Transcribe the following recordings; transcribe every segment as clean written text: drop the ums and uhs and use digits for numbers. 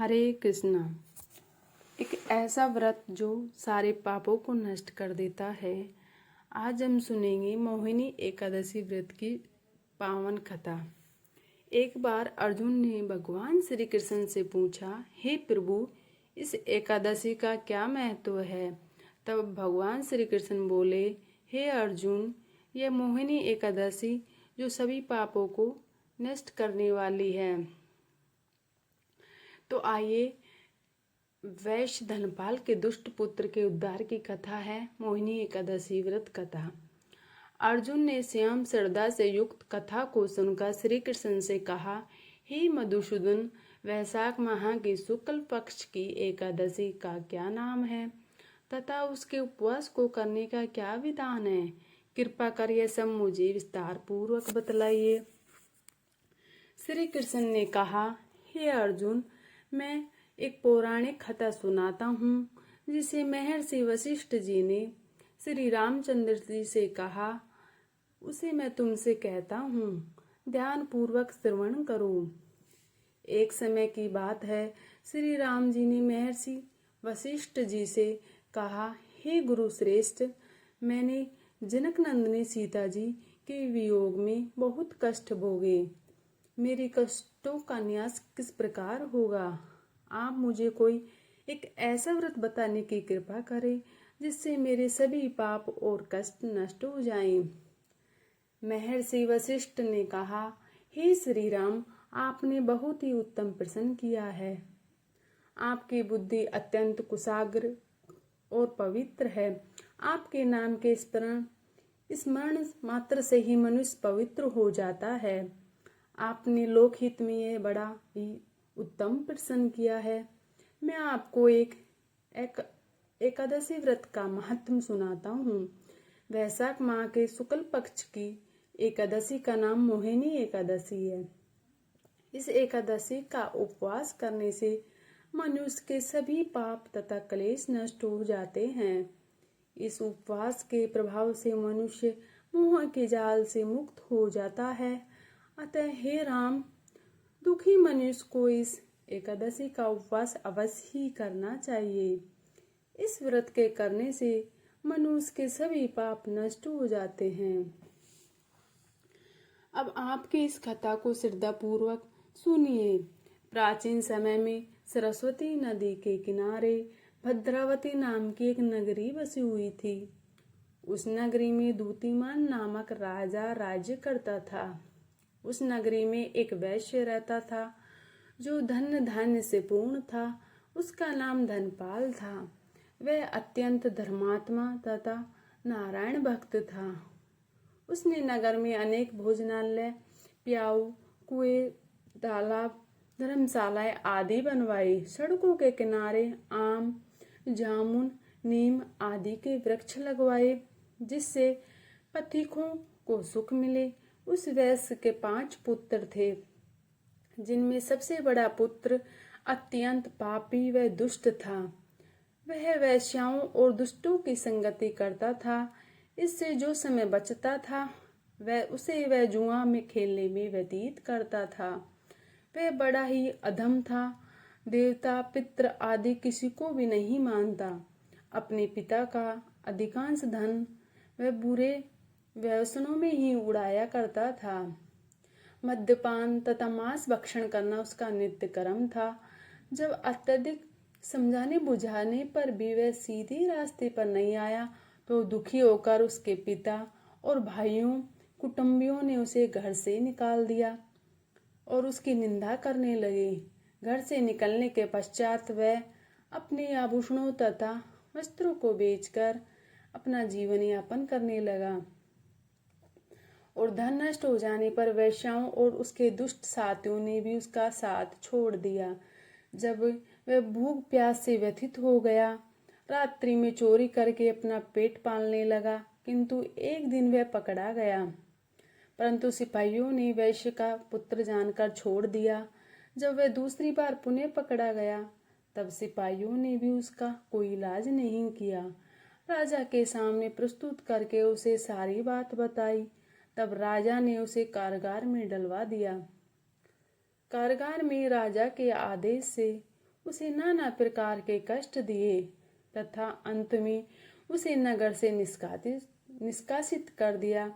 हरे कृष्णा। एक ऐसा व्रत जो सारे पापों को नष्ट कर देता है। आज हम सुनेंगे मोहिनी एकादशी व्रत की पावन कथा। एक बार अर्जुन ने भगवान श्री कृष्ण से पूछा, हे प्रभु, इस एकादशी का क्या महत्व है? तब भगवान श्री कृष्ण बोले, हे अर्जुन, यह मोहिनी एकादशी जो सभी पापों को नष्ट करने वाली है। तो आइए, वैश्य धनपाल के दुष्ट पुत्र के उद्धार की कथा है मोहिनी एकादशी व्रत कथा। अर्जुन ने स्वयं श्रद्धा से युक्त कथा को सुनकर श्री कृष्ण से कहा, हे मधुसूदन, वैशाख माह की शुक्ल पक्ष की एकादशी का क्या नाम है तथा उसके उपवास को करने का क्या विधान है? कृपा कर यह सब मुझे विस्तार पूर्वक बतलाइए। श्री कृष्ण ने कहा, हे अर्जुन, मैं एक पौराणिक कथा सुनाता हूँ जिसे महर्षि वशिष्ठ जी ने श्री रामचंद्र जी से कहा, उसे मैं तुमसे कहता हूँ, ध्यान पूर्वक श्रवण करो। एक समय की बात है, श्री राम जी ने महर्षि वशिष्ठ जी से कहा, हे गुरु श्रेष्ठ, मैंने जनक नंदिनी सीता जी के वियोग में बहुत कष्ट भोगे। मेरे कष्टों का न्यास किस प्रकार होगा? आप मुझे कोई एक ऐसा व्रत बताने की कृपा करें जिससे मेरे सभी पाप और कष्ट नष्ट हो जाएं। महर्षि वशिष्ठ ने कहा, हे श्री राम, आपने बहुत ही उत्तम प्रश्न किया है। आपकी बुद्धि अत्यंत कुशाग्र और पवित्र है। आपके नाम के स्मरण मात्र से ही मनुष्य पवित्र हो जाता है। आपने लोकहित में यह बड़ा ही उत्तम प्रश्न किया है। मैं आपको एक एकादशी व्रत का महत्व सुनाता हूँ। वैशाख माह के शुक्ल पक्ष की एकादशी का नाम मोहिनी एकादशी है। इस एकादशी का उपवास करने से मनुष्य के सभी पाप तथा क्लेश नष्ट हो जाते हैं। इस उपवास के प्रभाव से मनुष्य मोह के जाल से मुक्त हो जाता है। अतः हे राम, दुखी मनुष्य को इस एकादशी का उपवास अवश्य ही करना चाहिए। इस व्रत के करने से मनुष्य के सभी पाप नष्ट हो जाते हैं। अब आपकी इस कथा को श्रद्धापूर्वक सुनिए। प्राचीन समय में सरस्वती नदी के किनारे भद्रावती नाम की एक नगरी बसी हुई थी। उस नगरी में दूतिमान नामक राजा राज्य करता था। उस नगरी में एक वैश्य रहता था जो धन धान्य से पूर्ण था। उसका नाम धनपाल था। वह अत्यंत धर्मात्मा तथा नारायण भक्त था। उसने नगर में अनेक भोजनालय, प्याऊ, कुएं, तालाब, धर्मशालाएं आदि बनवाई। सड़कों के किनारे आम, जामुन, नीम आदि के वृक्ष लगवाए जिससे पथिकों को सुख मिले। उस वैश्य के 5 पुत्र थे, जिनमें सबसे बड़ा पुत्र अत्यंत पापी व दुष्ट था। वह वैश्याओं और दुष्टों की संगति करता था। इससे जो समय बचता था वह जुआ में खेलने में व्यतीत करता था। वह बड़ा ही अधम था। देवता, पितृ आदि किसी को भी नहीं मानता। अपने पिता का अधिकांश धन वह बुरे व्यसनों में ही उड़ाया करता था। मद्यपान तथा मांस भक्षण करना उसका नित्य कर्म था। जब अत्यधिक समझाने बुझाने पर भी वह सीधे रास्ते पर नहीं आया तो दुखी होकर उसके पिता और भाइयों कुटुंबियों ने उसे घर से निकाल दिया और उसकी निंदा करने लगे। घर से निकलने के पश्चात वह अपने आभूषणों तथा वस्त्रों को बेचकर अपना जीवन यापन करने लगा और धन नष्ट हो जाने पर वैश्याओं और उसके दुष्ट साथियों ने भी उसका साथ छोड़ दिया। जब वह भूख प्यास से व्यथित हो गया, रात्रि में चोरी करके अपना पेट पालने लगा, किंतु एक दिन वह पकड़ा गया। परंतु सिपाहियों ने वैश्य का पुत्र जानकर छोड़ दिया। जब वह दूसरी बार पुनः पकड़ा गया, तब सिपाहियों ने भी उसका कोई इलाज नहीं किया। राजा के सामने प्रस्तुत करके उसे सारी बात बताई। तब राजा ने उसे कारागार में डलवा दिया। कारागार में राजा के आदेश से उसे नाना प्रकार के कष्ट दिए तथा अंत में उसे नगर से निष्कासित कर दिया।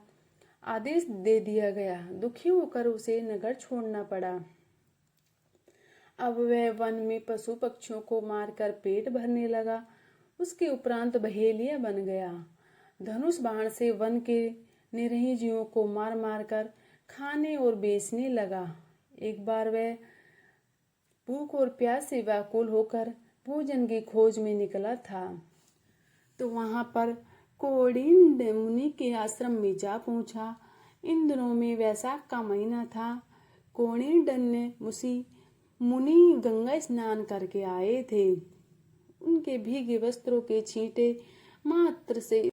आदेश दे दिया गया। दुखी होकर उसे नगर छोड़ना पड़ा। अब वह वन में पशु पक्षियों को मारकर पेट भरने लगा। उसके उपरांत बहेलिया बन गया। धनुष बाण से वन के निरीह जीवों को मार मार कर खाने और बेचने लगा। एक बार वह भूख और प्यास से व्याकुल होकर भोजन की खोज में निकला था, तो वहां पर कौंडिन्य मुनि के आश्रम में जा पहुंचा। इन दिनों में वैशाख का महीना था। कौंडिन्य मुनि गंगा स्नान करके आए थे। उनके भीगे वस्त्रों के छींटे मात्र से